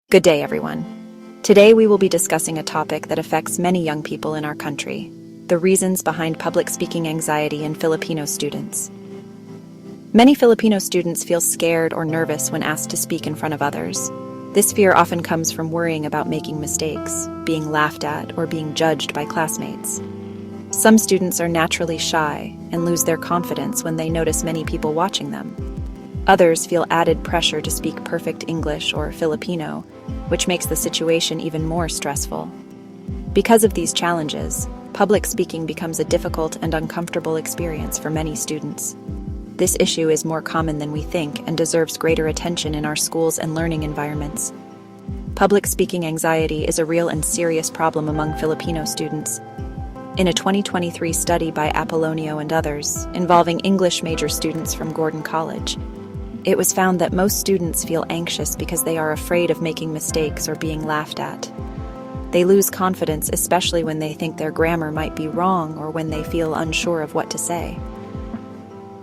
Good day, everyone. Today we will be discussing a topic that affects many young people in our country: the reasons behind public speaking anxiety in Filipino students. Many Filipino students feel scared or nervous when asked to speak in front of others. This fear often comes from worrying about making mistakes, being laughed at, or being judged by classmates. Some students are naturally shy and lose their confidence when they notice many people watching them. Others feel added pressure to speak perfect English or Filipino, which makes the situation even more stressful. Because of these challenges, public speaking becomes a difficult and uncomfortable experience for many students. This issue is more common than we think and deserves greater attention in our schools and learning environments. Public speaking anxiety is a real and serious problem among Filipino students. In a 2023 study by Apollonio and others, involving English major students from Gordon College, it was found that most students feel anxious because they are afraid of making mistakes or being laughed at. They lose confidence, especially when they think their grammar might be wrong or when they feel unsure of what to say.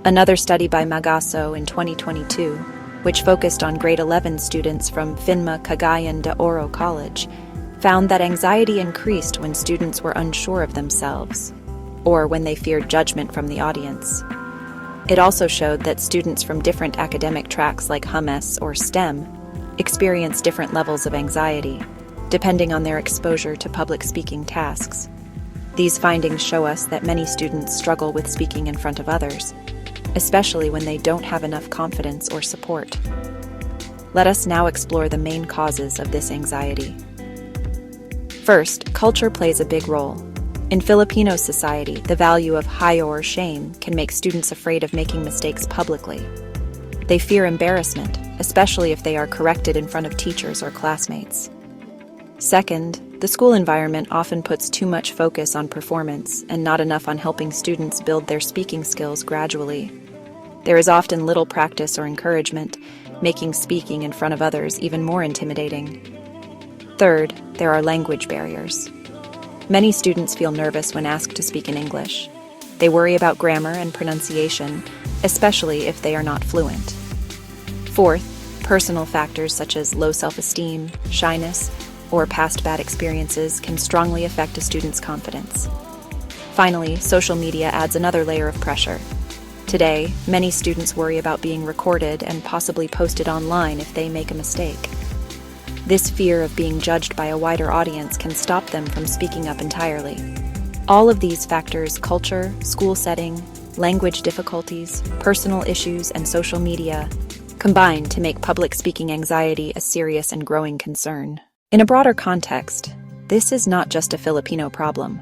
Another study by Magasso in 2022, which focused on grade 11 students from Finma Cagayan de Oro College, found that anxiety increased when students were unsure of themselves, or when they feared judgment from the audience. It also showed that students from different academic tracks like HUMS or STEM experience different levels of anxiety, depending on their exposure to public speaking tasks. These findings show us that many students struggle with speaking in front of others, especially when they don't have enough confidence or support. Let us now explore the main causes of this anxiety. First, culture plays a big role. In Filipino society, the value of hayo or shame can make students afraid of making mistakes publicly. They fear embarrassment, especially if they are corrected in front of teachers or classmates. Second, the school environment often puts too much focus on performance and not enough on helping students build their speaking skills gradually. There is often little practice or encouragement, making speaking in front of others even more intimidating. Third, there are language barriers. Many students feel nervous when asked to speak in English. They worry about grammar and pronunciation, especially if they are not fluent. Fourth, personal factors such as low self-esteem, shyness, or past bad experiences can strongly affect a student's confidence. Finally, social media adds another layer of pressure. Today, many students worry about being recorded and possibly posted online if they make a mistake. This fear of being judged by a wider audience can stop them from speaking up entirely. All of these factors, culture, school setting, language difficulties, personal issues, and social media, combine to make public speaking anxiety a serious and growing concern. In a broader context, this is not just a Filipino problem.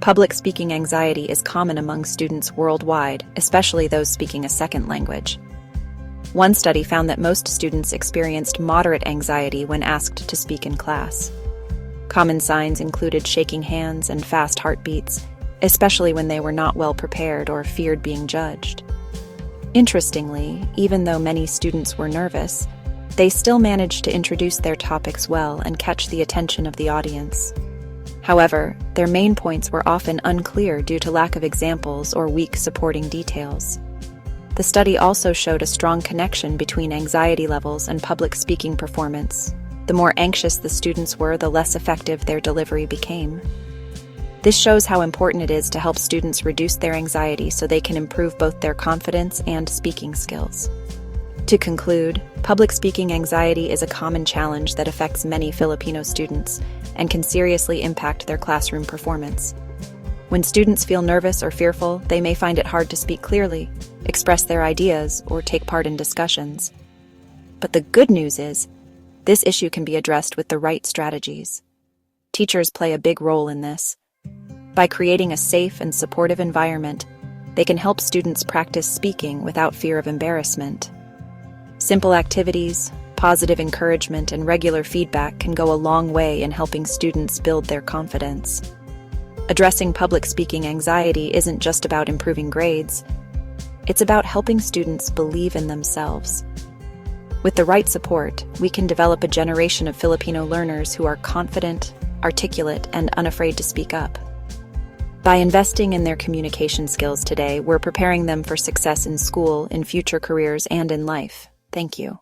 Public speaking anxiety is common among students worldwide, especially those speaking a second language. One study found that most students experienced moderate anxiety when asked to speak in class. Common signs included shaking hands and fast heartbeats, especially when they were not well prepared or feared being judged. Interestingly, even though many students were nervous, they still managed to introduce their topics well and catch the attention of the audience. However, their main points were often unclear due to lack of examples or weak supporting details. The study also showed a strong connection between anxiety levels and public speaking performance. The more anxious the students were, the less effective their delivery became. This shows how important it is to help students reduce their anxiety so they can improve both their confidence and speaking skills. To conclude, public speaking anxiety is a common challenge that affects many Filipino students and can seriously impact their classroom performance. When students feel nervous or fearful, they may find it hard to speak clearly, express their ideas, or take part in discussions. But the good news is, this issue can be addressed with the right strategies. Teachers play a big role in this. By creating a safe and supportive environment, they can help students practice speaking without fear of embarrassment. Simple activities, positive encouragement, and regular feedback can go a long way in helping students build their confidence. Addressing public speaking anxiety isn't just about improving grades. It's about helping students believe in themselves. With the right support, we can develop a generation of Filipino learners who are confident, articulate, and unafraid to speak up. By investing in their communication skills today, we're preparing them for success in school, in future careers, and in life. Thank you.